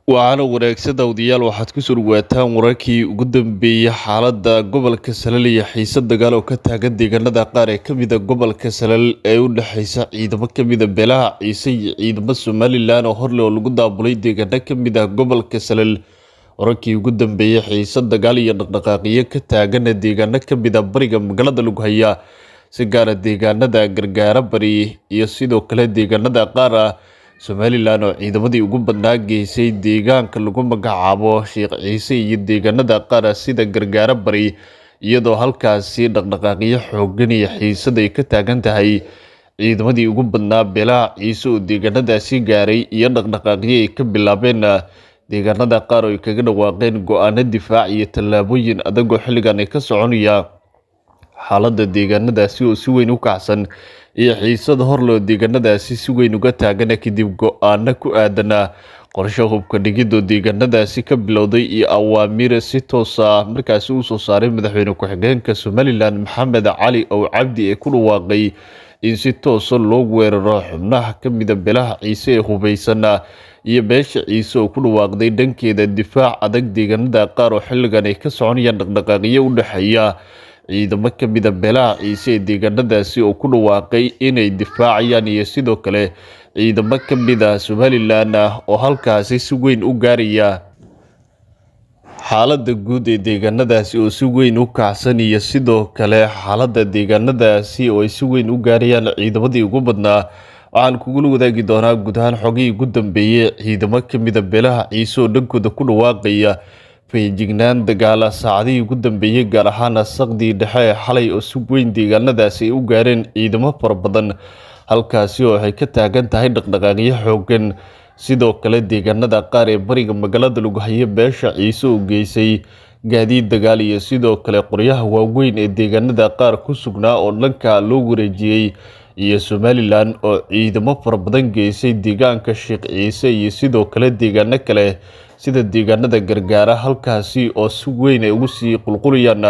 Waxaana wanaagsan daawadayaal waxaad ku soo dhawaataan wararkii ugu dambeeyay xaaladda gobolka Salal iyo xiisad dagaal oo ka taagan deegaanada qaar ee ka mid ah gobolka Salal ee u dhaxaysa ciidamo ka mid ah beelaha Ciise iyo ciidamo Somaliland oo hor leh oo lagu daabulay deegaano ka mid ah gobolka Salal. Wararkii ugu dambeeyay xiisad dagaal iyo dhaqdhaqaaqyo ka taagan deegaano ka mid ah bariga magaalada lagu hayaa si gaar ah deegaanada Gargaara Bari iyo sidoo kale deegaanada qaar ah Somaliland oo ciidamadii ugu badnaa geysay deegaanka lagu magacaabo Sheekh Ciise iyo deegaanada qaar sida Gargaara Bari iyadoo halkaasi dhaqdhaqaaqyo xooggan iyo xiisad ay ka taagan tahay. Ciidamadii ugu badnaa beelaha Ciise oo deegaanadaasi gaaray iyo dhaqdhaqaaqyo ay ka bilaabeen deegaanada qaar oo ay kaga dhawaaqeen go'aano difaac iyo tallaabooyin adag oo xilligan ay ka soconaya. Xaaladda deegaanadaasi oo si weyn u kacsan iyo xiisad hor loo deegaanadaasi si weyn uga taagan kadib go'aano ku aadan qorshe hubka dhigidda deegaanadaasi ka bilowday iyo awaamiir si toos ah markaasi u soo saaray madaxweyne ku-xigeenka Somaliland Maxamed Cali Ow Cabdi ee ku dhawaaqay in si toos ah loo weeraro xubnaha ka mid ah beelaha Ciise ee hubeysan iyo beesha Ciise oo ku dhawaaqday dhankeeda difaac adag deegaanada qaar oo xilligan ay ka soconayaan dhaqdhaqaaqyo u dhaxeeya ciidamo ka mid ah beelaha Ciise ee deegaanadaasi oo ku dhawaaqay inay difaacayaan iyo sidoo kale ciidamo ka mid ah Somaliland oo halkaasi si weyn u gaaraya. Xaaladda guud ee deegaanadaasi oo si weyn u kacsan iyo sidoo kale xaaladda deegaanadaasi oo ay si weyn u gaarayaan ciidamadii ugu badnaa waxaan kugula wadaagi doonaa guud ahaan xogihii ugu dambeeyay ciidamo ka mid ah beelaha Ciise oo dhankooda ku dhawaaqaya feejignaan dagaal saacadihii ugu dambeeyay gaar ahaan saqdii dhexe ee xalay oo si weyn deegaanadaasi ay u gaareen ciidamo fara badan halkaasi oo ay ka taagan tahay dhaqdhaqaaqyo xooggan. Sidoo kale deegaanada qaar ee bariga magaalada lagu hayo beesha Ciise oo geysay gaadiid dagaal iyo sidoo kale qoryaha waaweyn ee deegaanada qaar ku sugnaa oo dhanka loo wareejiyay iyo Somaliland oo ciidamo fara badan geysay deegaanka Sheekh Ciise iyo sidoo kale deegaano kale sida deegaanada Gargaara halkaasi oo si weyn ay ugu sii qulqulayaan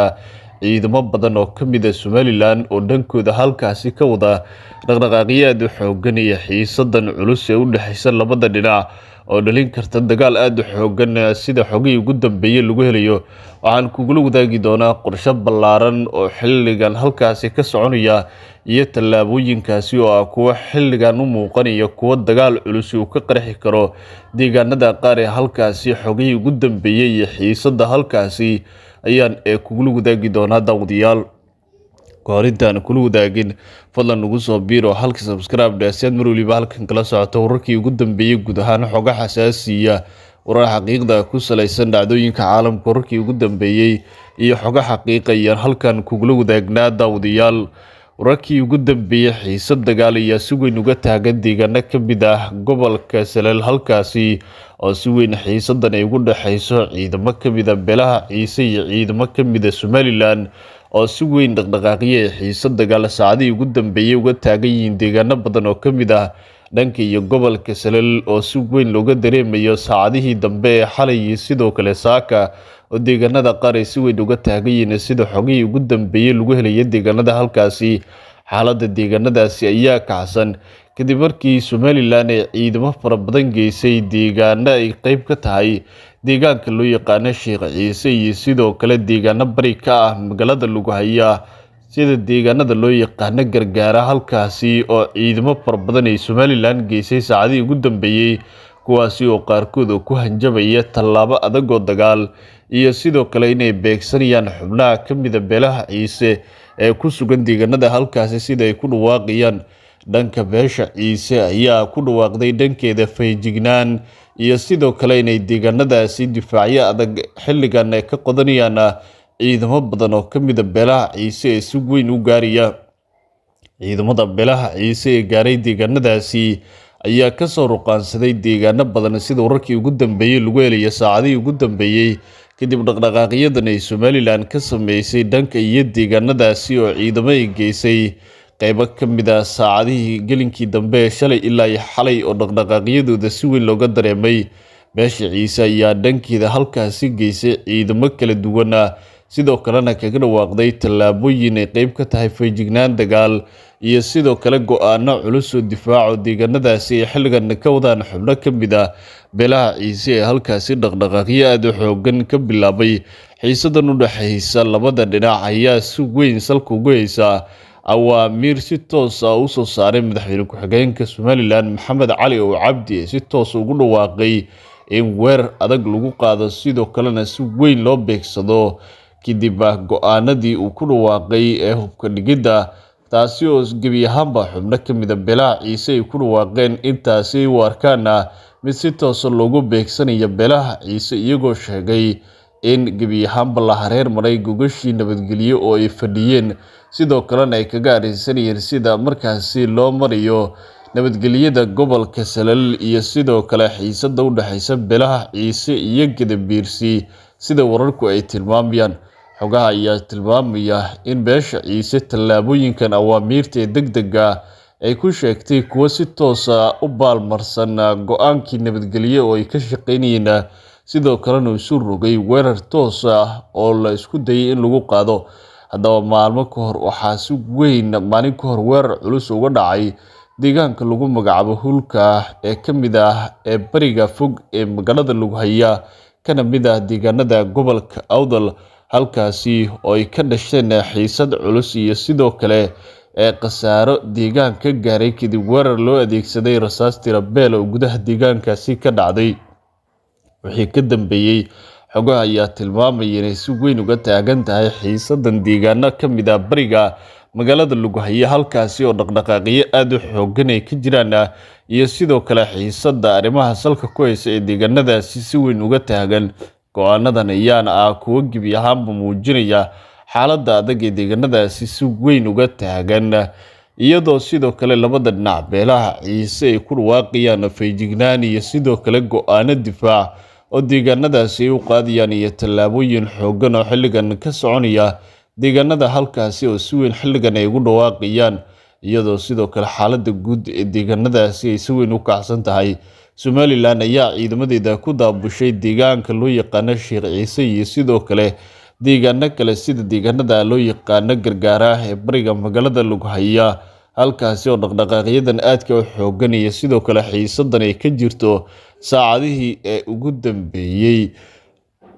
ciidamo badan oo ka mid ah Somaliland oo dhankooda halkaasi ka wada dhaqdhaqaaqyo aad u xooggan iyo xiisadan culus ee u dhaxaysa labada dhinac oo dhalin karta dagaal aad u xooggan sida xogihii ugu dambeeyay lagu helayo. Waxaan kugula wadaagi doonaa qorshe ballaaran oo xilligan halkaasi ka soconaya iyo tallaabooyinkaasi oo ah kuwo xilligan u muuqanaya kuwo dagaal culus uu ka qarxi karo deegaanada qaar ee halkaasi. Xogihii ugu dambeeyay iyo xiisadda halkaasi ayaan kugula wadaagi doonaa daawadayaal. Intaan kula wadaagin fadlan nagu soo biiro halka subscribe dhaasiyaad mar waliba halkan kala socoto wararkii ugu dambeeyay guud ahaan xogo xasaasiya warar xaqiiqda ku salaysan dhacdooyinka caalamka wararkii ugu dambeeyay iyo xogo xaqiiqa ayaan halkan kugula wadaagnaa daawadayaal. Wararkii ugu dambeeyay xiisad dagaal ayaa si weyn uga taagan deegaano ka mid ah gobolka Salal halkaasi oo si weyn xiisadan ay ugu dhaxayso ciidamo ka mid ah beelaha Ciise iyo ciidamo ka mid ah Somaliland oo si weyn dhaqdhaqaaqyo xiisad dagaal saacadihii ugu dambeeyay uga taagan yihiin deegaano badan oo ka mid ah dhanka iyo gobolka Salal oo si weyn looga dareemayo saacadihii dambe ee xalay iyo sidoo kale saaka oo deegaanada qaar ay si weyn uga taagan yihiin sida xogihii ugu dambeeyay lagu helaya deegaanada halkaasi. Xaaladda deegaanadaasi ayaa kacsan kadib markii Somaliland ay ciidamo fara badan geysay deegaano ay qayb ka tahay deegaanka loo yaqaano Sheekh Ciise iyo sidoo kale deegaano bari ka ah magaalada lagu hayaa sida deegaanada loo yaqaano Gargaara halkaasi oo ciidamo fara badan ay Somaliland geysay saacadihii ugu dambeeyay kuwaasi oo qaarkood ku hanjabaya tallaabo adag oo dagaal iyo sidoo kale inay beegsanayaan xubnaha ka mid ah beelaha Ciise ee ku sugan deegaanada halkaasi sida ay ku dhawaaqayaan. Dhanka beesha Ciise ayaa ku dhawaaqday dhankeeda feejignaan iyo sidoo kale inay deegaanadaasi difaacyo adag xilligan ay ka qodanayaan ciidamo badan oo ka mid ah beelaha Ciise ee si weyn u gaaraya. Ciidamada beelaha Ciise ee gaaray deegaanadaasi ayaa ka soo ruqaansaday deegaano badan sida wararkii ugu dambeeyay lagu helaya saacadihii ugu dambeeyay kadib dhaqdhaqaaqyadan ay Somaliland ka sameysay dhanka iyo deegaanadaasi oo ciidamo ay geysay qaybo ka mid ah saacadihii gelinkii dambe shalay ilaa xalay oo dhaqdhaqaaqyadooda si weyn looga dareemay. Beesha Ciise ayaa dhankeeda halkaasi geysay ciidamo kala duwan sidoo kalena kaga dhawaaqday tallaabooyin ay qayb ka tahay feejignaan dagaal iyo sidoo kale go'aano culus oo difaaco deegaanadaasi ay xilligan ka wadaan xubno ka mid ah beelaha ciise ee halkaasi dhaqdhaqaaqyo aad u xoogan ka bilaabay. xiisadan u dhexaysa labada dhinac ayaa si weyn salka ugu haysa awaamiir si toos ah u soo saaray madaxweyne ku-xigeenka Somaliland Maxamed Cali oo Cabdi si toos ugu dhawaaqay in weerar adag lagu qaado sidoo kalena si weyn loo beegsado kadib go'aanadii uu ku dhawaaqay ee hubka dhigidda, taasi oo gebi ahaanba xubno ka mid ah beelaha ciise ay ku dhawaaqeen intaasi u arkaana mid si toos loogu beegsanayo beelaha ciise, iyagoo sheegay in gebi ahaanba la hareer maray gogashii nabadgelyo oo ay fadhiyeen, sidoo kalena ay kaga arrinsanayeen sida markaasi loo marayo nabadgelyada gobolka Salal iyo sidoo kale xiisada u dhaxaysa beelaha ciise iyo Gadabiirsi sida wararku ay tilmaamayaan. xogaha ayaa tilmaamaya in beesha ciise tallaabooyinkan awaamiirta degdega ay ku sheegtay kuwo si toos ah u baalmarsan go'aankii nabadgelyo oo ay ka shaqeynayeen, sidoo kalena isu rogay weerar toos ah oo la isku dayay in lagu qaado. haddaba maalmo ka hor waxaa si weyn maalin ka hor weerar culus uga dhacay deegaanka lagu magacaabo Hulka ee ka mid ah ee bariga fog ee magaalada Lughaya, kana mid ah deegaanada gobolka Awdal, halkaasi oo ay ka dhasheen xiisad culus iyo sidoo kale khasaaro deegaanka gaaray kadib weerar loo adeegsaday rasaas tirabeel oo gudaha deegaankaasi ka dhacday. wixii ka dambeeyay xogaha ayaa tilmaamaya inay si weyn uga taagan tahay xiisadan deegaano ka mid ah bariga magaalada Lughaya, halkaasi oo dhaqdhaqaaqyo aad u xoogan ay ka jiraan iyo sidoo kale xiisada arrimaha salka ku haysa ee deegaanadaasi si weyn uga taagan. go'aanadan ayaana kuwo gebi ahaanba muujinaya xaaladda adag ee deegaanadaasi si weyn uga taagan, iyadoo sidoo kale labada dhinac beelaha ciise ay ku dhawaaqayaan feejignaan iyo sidoo kale go'aano difaac oo deegaanadaasi ay u qaadayaan iyo tallaabooyin xoogan oo xilligan ka soconaya deegaanada halkaasi oo si weyn xilligan ay ugu dhawaaqayaan, iyadoo sidoo kale xaaladda guud ee deegaanadaasi ay si weyn u kacsan tahay. Somaliland ayaa ciidamadeeda ku daabushay deegaanka loo yaqaano Sheekh Ciise iyo sidoo kale deegaano kale sida deegaanada loo yaqaano Gargaara ee bariga magaalada Lughaya, halkaasi oo dhaqdhaqaaqyadan aadka u xoogan iyo sidoo kale xiisadan ay ka jirto saacadihii ee ugu dambeeyay,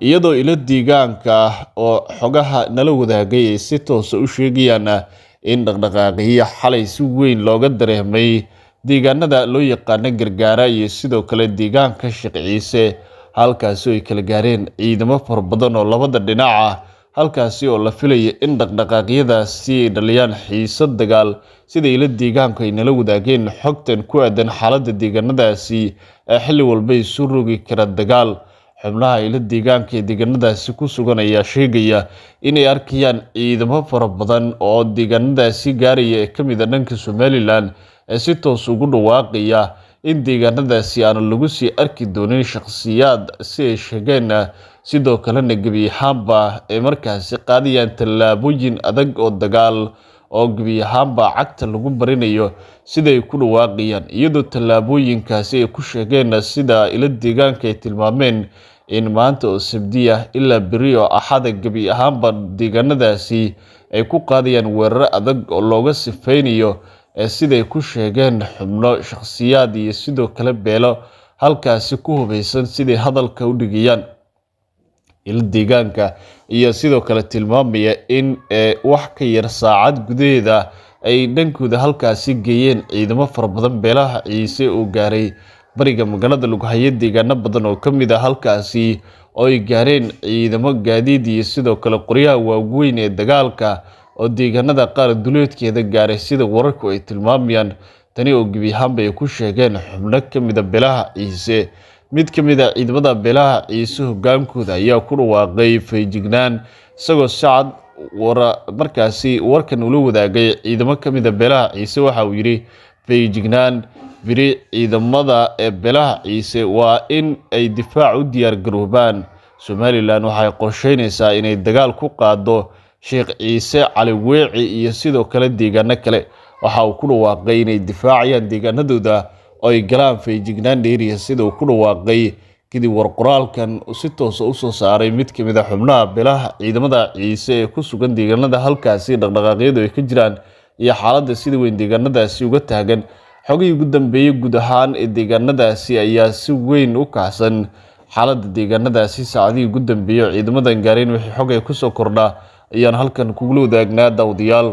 iyadoo ilo deegaanka oo xogaha nala wadaagay ay si toos u sheegayaan in dhaqdhaqaaqyo xalay si weyn looga dareemay deegaanada loo yaqaano Gargaara iyo sidoo kale deegaanka Sheekh Ciise, halkaasi oo ay kala gaareen ciidamo fara badan oo labada dhinac ah, halkaasi oo la filayo in dhaqdhaqaaqyadaasi ay dhaliyaan xiisad dagaal sida ilo deegaanka ay nala wadaageen xogtan ku aadan xaaladda deegaanadaasi ee xilli walba isu rogi kara dagaal. xubnaha ilo deegaanka ee deegaanadaasi ku sugan ayaa sheegaya inay arkayaan ciidamo fara badan oo deegaanadaasi gaaraya ee ka mid ah dhanka Somaliland ee si toos ugu dhawaaqaya in deegaanadaasi aan lagu sii arki doonin shakhsiyaad si ay sheegeen, sidoo kalena gebi ahaanba ay markaasi qaadayaan tallaabooyin adag oo dagaal oo gebi ahaanba cagta lagu barinayo siday ku dhawaaqayaan, iyadoo tallaabooyinkaasi ay ku sheegeen sida ilo deegaanka ay tilmaameen in maanta oo Sabti ah ilaa beri oo Axad gebi ahaanba deegaanadaasi ay ku qaadayaan weerar adag oo looga sifeynayo siday ku sheegeen xubno shakhsiyaad iyo sidoo kale beelo halkaasi ku hubeysan siday hadalka u dhigayaan. ilo deegaanka iyo sidoo kale tilmaamaya in wax ka yar saacad gudaheeda ay dhankooda halkaasi geeyeen ciidamo fara badan beelaha ciise oo gaaray bariga magaalada Lughaya, deegaano badan oo ka mid ah halkaasi oo ay gaareen ciidamo gaadiid iyo sidoo kale qoryaha waaweyn ee dagaalka oo deegaanada qaar duleedkeeda gaaray sida wararku ay tilmaamayaan. tani oo gebi ahaanba ay ku sheegeen xubno ka mid ah beelaha ciise. mid ka mid ah ciidamada beelaha ciise hogaankooda ayaa ku dhawaaqay feejignaan, isagoo sacad markaasi warkan ula wadaagay ciidamo ka mid ah beelaha ciise. waxa uu yidhi feejignaan biri ciidamada ee beelaha ciise waa in ay difaac u diyaar garoobaan. Somaliland waxay qorsheynaysaa inay dagaal ku qaado Sheekh Ciise, Cali Weeci iyo sidoo kale deegaano kale. waxa uu ku dhawaaqay inay difaacayaan deegaanadooda oo ay galaan feejignaan dheeriya sida uu ku dhawaaqay kadib war qoraalkan si toos ah u soo saaray mid ka mid ah xubnaha beelaha ciidamada ciise ee ku sugan deegaanada halkaasi dhaqdhaqaaqyadu ay ka jiraan, iyo xaaladda sida weyn deegaanadaasi uga taagan. Xogihii ugu dambeeyay guud ahaan ee deegaanadaasi ayaa si weyn u kacsan xaaladda deegaanadaasi saacadihii ugu dambeeyay ciidamadan gaareen wixii xog ay ku soo kordhaa ayaan halkan kugula wadaagnaa daawadayaal.